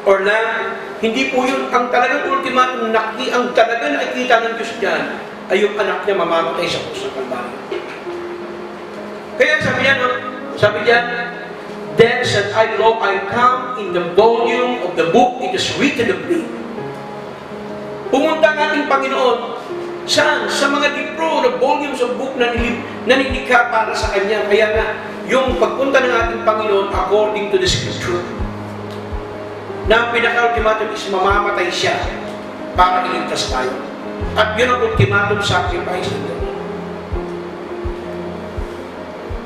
or lamb. Hindi po yun. Ang talagang ultimatum, ang talagang nakikita ng Diyos dyan ay yung anak niya mamamatay sa krus ng Kalbaryo. Kaya sabi niya, then said I, Lo, I come in the volume of the book, it is written of me. Pumunta ang ating Panginoon. Saan? Sa mga libro, the volumes of book na nilikha para sa Kanya. Kaya nga, yung pagpunta ng ating Panginoon according to the Scripture, na ang pinaka-ultimatum is mamamatay siya para iligtas tayo. At yun ang ultimatum sacrifice nito.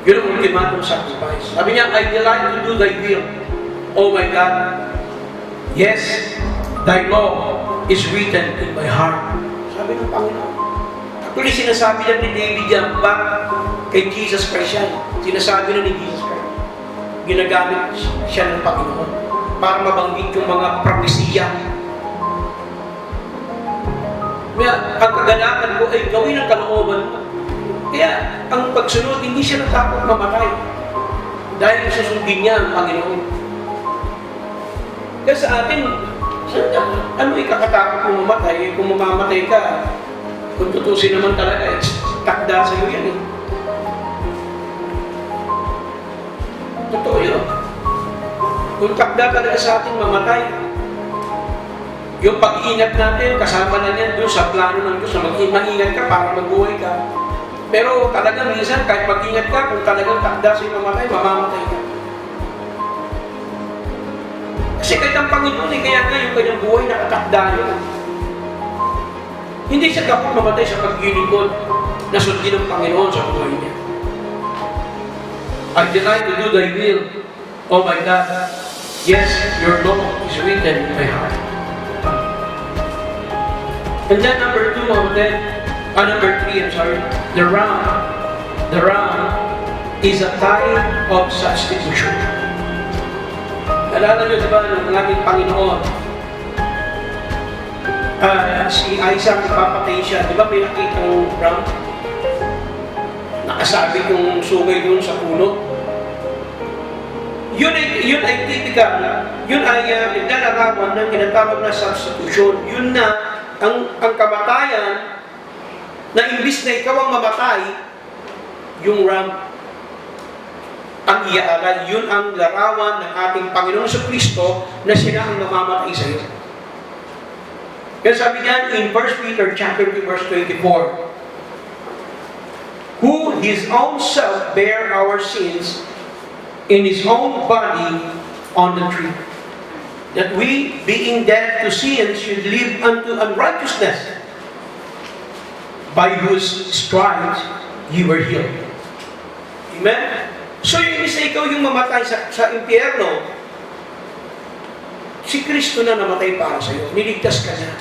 Yun ang ultimatum sacrifice. Sabi niya, I delight to do thy will, O my God. Yes, thy law is written in my heart. Sabi ng Panginoon. Actually, sinasabi na ni David yan ba kay Jesus Christ yan. Sinasabi na ni Jesus Christ. Ginagamit siya ng Panginoon para mabanggit yung mga propesiya. Kaya, ang kaganakan ko ay gawin ang kalooban mo. Kaya, ang pagsunod, hindi siya natakot mamatay. Dahil susundin niya ang Panginoon. Kaya sa atin, ano ikakatakot kung mamatay? Kung mamamatay ka, kung tutusin naman talaga, takda sa'yo yan eh. Totoo yun. Kung takda talaga sa atin mamatay, yung pag-iingat natin, kasama na yan doon sa plano ng Diyos na mag-ingat ka para mag-buhay ka. Pero talagang minsan, kahit mag-ingat ka, kung talagang takda sa'yo mamatay, mamamatay ka. Kasi kahit ang Panginoon, kaya nga yung kanyang buhay nakatakda yun. Hindi siya dapat mamatay sa paglilingkod na sundin ng Panginoon sa buhay niya. I delight to do thy will, O my God. Yes, your law is written in my heart. And then number 3, I'm sorry, the ram is a type of substitution. Alala nyo, diba, ng ating Panginoon, si Isaac, ipapatay siya, di ba may nakitang ram? Nakasabit yung sungay doon sa puno. Yun ay typical, yun ay naglalarawan ng tinatawag na substitution. Yun na, ang kamatayan, na imbis na ikaw ang mamatay, yung ram ang iaalay. Yun ang larawan ng ating Panginoon sa Kristo na siya ang namamatay sa iyo. Kaya sabi niyan in 1 Peter chapter 2 verse 24, who his own self bare our sins in his own body on the tree, that we, being dead to sin, should live unto unrighteousness, by whose stripes ye were healed. Amen? So yung isa ikaw yung mamatay sa impyerno, si Kristo na namatay para sa iyo. Niligtas ka na.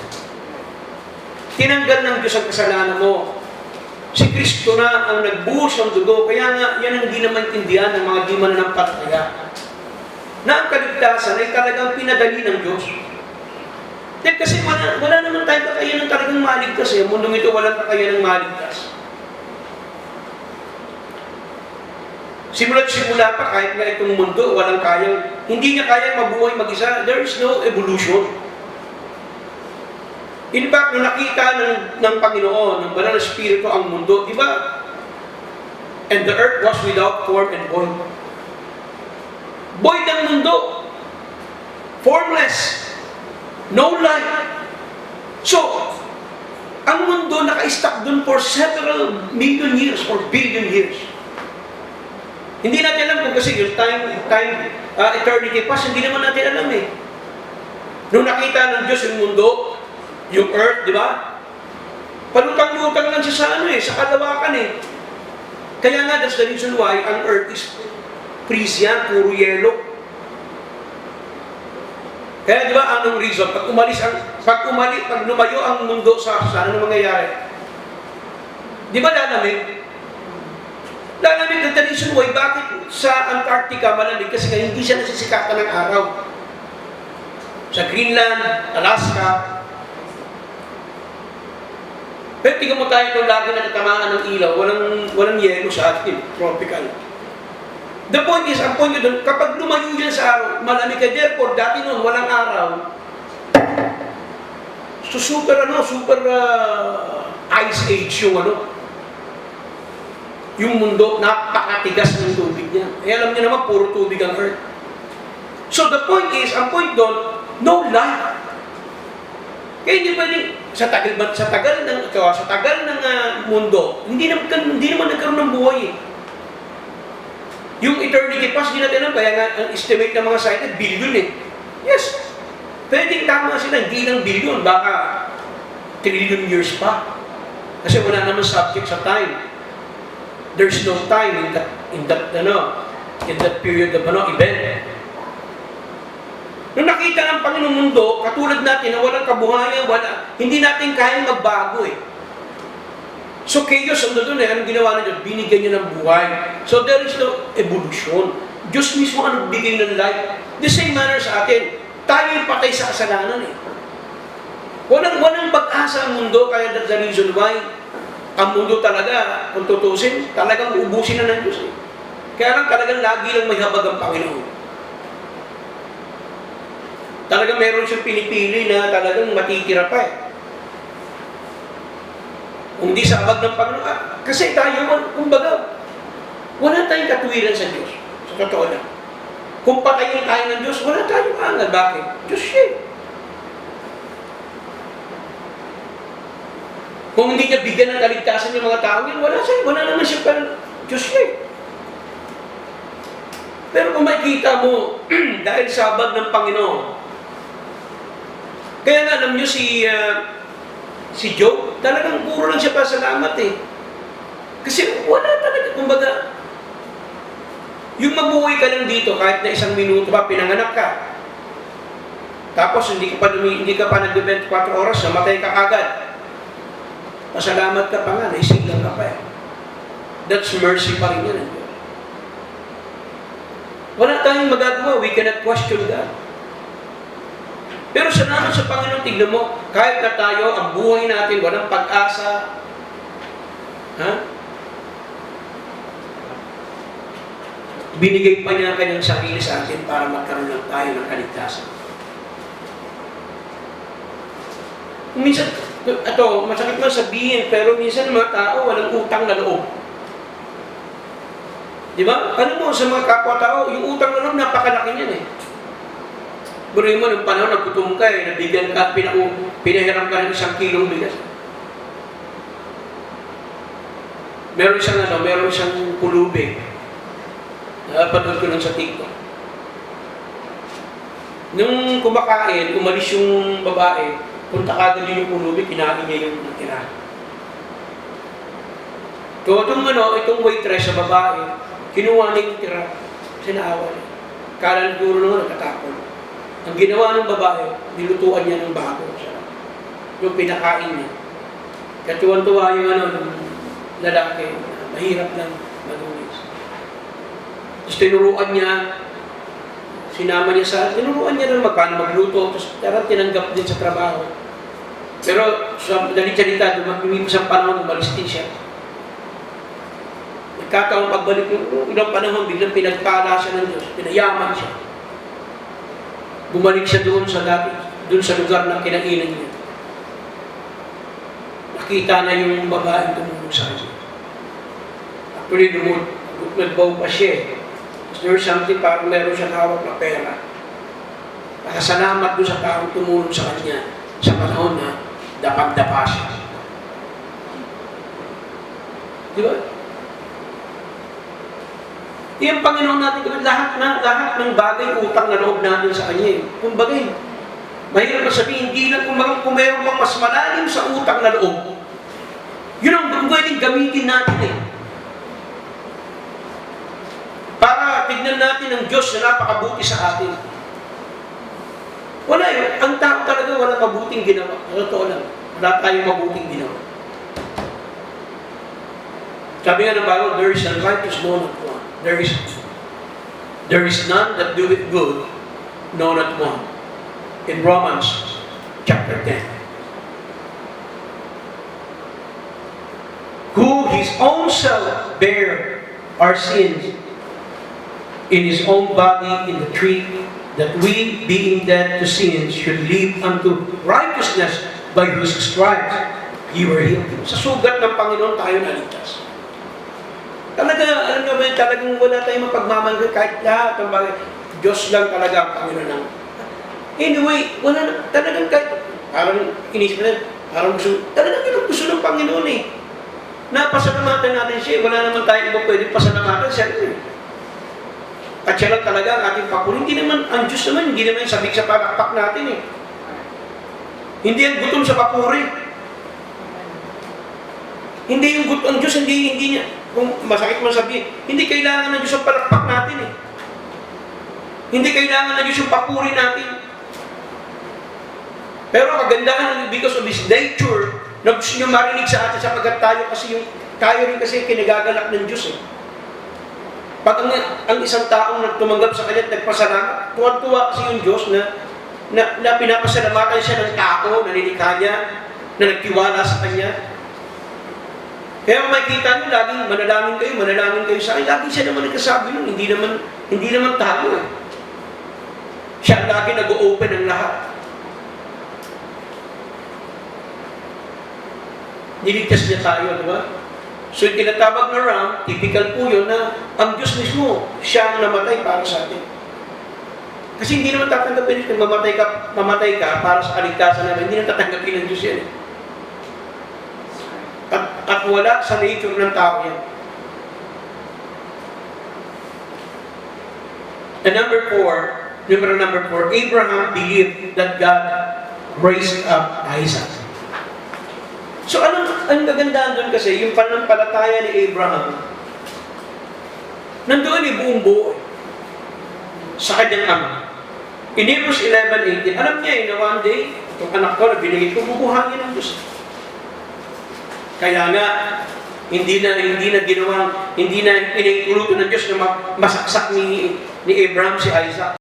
Tinanggal ng Diyos ang kasalanan mo. Si Kristo na ang nagbuhos ng dugo. Kaya nga, yan ang di na maintindihan ng mga di mananampalataya. Na ang kaligtasan ay talagang pinadali ng Diyos. Dahil kasi wala naman tayong kakayanan talagang maligtas. Ang mundong ito walang kakayanan maligtas. Simula't-simula pa, kahit nga itong mundo, hindi niya kayang mabuhay mag-isa. There is no evolution. In fact, nung nakita ng Panginoon, ng Banal na Espiritu ang mundo, di ba? And the earth was without form and void. Void ang mundo. Formless. No life. So, ang mundo naka-stuck dun for several million years or billion years. Hindi natin alam kung kasi yung eternity past, hindi naman natin alam eh. Nung nakita ng Diyos yung mundo, yung earth, di ba? Palutang-lutang lang siya sa kalawakan eh. Kaya nga, that's the reason why ang earth is freeze yan, puro yelo. Kaya di ba, anong reason? Pag lumayo ang mundo sa ano mangyayari? Di ba lalamig? Lalamig ang reason why, bakit sa Antarctica malamig? Kasi hindi siya nasisikatan ng araw. Sa Greenland, Alaska. Pero tingnan mo tayo itong lagi na natamaan ng ilaw, walang yelo sa atin, tropical. The point is, ang point ko doon, kapag lumayo yan sa araw, malamig ka. Therefore, dati noon, walang araw. So, super ice age yung mundo, napakatigas ng tubig niya. Eh, alam niyo naman, puro tubig ang earth. So, the point is, ang point doon, no life. Kaya hindi pwedeng, sa tagal ng mundo, hindi naman nagkaroon ng buhay eh. Yung eternity past, hindi natin alam, kaya nga, ang estimate ng mga scientists, billion eh. Yes. Pwedeng tama sila, hindi lang billion, baka trillion years pa. Kasi wala naman subject sa time. There's no time in that period of event. Nung nakita ng Panginoong mundo, katulad natin na walang kabuhayan, hindi natin kayang magbago eh. So chaos ang doon eh, anong ginawa na Diyos? Binigyan niya ng buhay. So there is no evolution. Diyos mismo ang nagbigay ng life. The same manner sa atin, tayo yung patay sa kasalanan eh. Walang pag-asa ang mundo, kaya that's the reason why ang mundo talaga, kung tutusin, talagang uubusin na ng Diyos eh. Kaya lang talagang lagi lang may habag ang Panginoon. Talagang meron siyang pinipili na talagang matitira pa eh. Kung di sa habag ng Panginoon, kasi tayo, kumbaga, wala tayong katuwiran sa Diyos. Sa totoo lang. Kung patayin tayo ng Diyos, wala tayong angal. Bakit? Diyos siya. Kung hindi niya bigyan ng kaligtasan yung mga tao, wala naman siya parang Diyos siya. Pero kung makikita mo, dahil sa habag ng Panginoon, kaya nga alam niyo si Job, talagang puro lang siya pasalamat eh. Kasi wala talaga, kumbaga, yung mabuhay ka lang dito, kahit na 1 minuto ba, pinanganak ka. Tapos hindi ka pa nag-24 oras, namatay ka agad. Pasalamat ka pa nga, naisilang ka pa eh. That's mercy pa rin yan. Wala tayong magagawa, we cannot question God. Pero salamat sa Panginoon, tignan mo, kahit na tayo, ang buhay natin, walang pag-asa, binigay pa niya ang kanyang sarili sa atin para magkaroon lang tayo ng kaligtasan. Minsan, masakit man sabihin, pero minsan mga tao, walang utang na loob. Di ba? Ano mo, sa mga kapwa-tao, yung utang na loob, napakalaki niyan eh. Burin mo, nung panahon, nagkutom ka eh, nabigyan ka, pinahiram ka ng 1 kilong bigas. Meron siyang pulubi. Napanood ko lang sa TikTok. Nung kumakain, umalis yung babae, punta kagad yung pulubi, kinain niya yung natira. So, itong waitress sa babae, kinuha niya yung tira, sinaawa niya. Kala ng guro naman, nagkatapon. Ang ginawa ng babae, nilutuan niya ng bago. Yung pinakain niya. Katuwan-tuwa yung lalaki, mahirap lang madulis. Tapos tinuruan niya, tinuruan niya na magpaano magluto, tapos tinanggap din sa trabaho. Pero sa dalit-salita, lumipos ang panahon, umalis din siya. Nagkataong pagbalik yung ilang panahon, biglang pinagpala siya ng Diyos, pinayaman siya. Bumalik siya doon sa lugar na kinainan niya. Nakita na yung babae tumulong sa kanya. Actually, nagbaw pa siya. There's something parang meron siyang hawak na pera. Nakasalamat doon sa taong tumulong sa kanya sa panahon na dapag-dapa siya. Di ba? Yung Panginoon natin, lahat ng bagay, utang na loob natin sa Kanya. Kumbaga, mahirap na sabihin, hindi lang kung mayroon pang mas malalim sa utang na loob. Yun ang pwedeng gamitin natin eh. Para tignan natin ang Diyos na napakabuti sa atin. Wala yun. Ang tao talaga walang mabuting ginawa. Totoo lang. Wala tayong mabuting ginawa. Sabi nga ng Bible, there is none righteous, no not one. There is none that doeth good, no not one. In Romans chapter 10. Who his own self bare our sins in His own body in the tree, that we, being dead to sin, should live unto righteousness, by whose stripes ye were healed. Sa sugat ng Panginoon tayo naligtas. Talaga, alam nyo ba, talagang wala tayong mapagmamahal kahit lahat ng bagay. Diyos lang talaga ang Panginoon. Anyway, wala na, talagang kahit, parang inisip na, parang gusto, talagang yun ang gusto ng Panginoon eh. Napasalamatan natin siya, wala naman tayo iba pwede pasalamatan siya. At siya lang talaga ang ating papuri. Hindi naman, ang Diyos naman, hindi naman sabik sa palakpak natin eh. Hindi ang gutom sa papuri. Hindi yung gutom, ang Diyos, hindi niya, kung masakit man sabihin, hindi kailangan ng Diyos ang palakpak natin eh. Hindi kailangan ng Diyos yung papuri natin. Pero kagandahan, because of His nature, na gusto niyo marinig sa atin sapagkat tayo rin kasi kinagagalak ng Diyos eh. Pag ang isang taong nagtumanggap sa Kanya at nagpasalamat, tuwan-tuwa kasi yung Diyos na pinapasalamatan siya ng tao, nanilikha niya, na nagtiwala sa Kanya. Kaya makikita niyo, laging manalangin kayo sa akin. Lagi siya naman nagkasabi nun, hindi naman tayo eh. Siya lagi nag-o-open ng lahat. Niligtas niya tayo, di ba? So, yung tinatawag na ram, typical po yun na ang Diyos mismo, siya ang namatay para sa atin. Kasi hindi naman tatanggapin ito, mamatay ka para sa kaligtasan namin, hindi naman tatanggapin ng Diyos yan. At wala sa nature ng tao yan. And number 4, Abraham believed that God raised up Isaac. So, ang kagandahan doon kasi, yung pananampalataya ni Abraham, nandoon yung buong buo sa kanyang ama. In Hebrews 11:18, alam niya na one day, itong anak ko na binigay ko, bubuhangin ng Diyos. Kaya nga, hindi na pinahintulutan ng Diyos na masaksak ni Abraham si Isaac.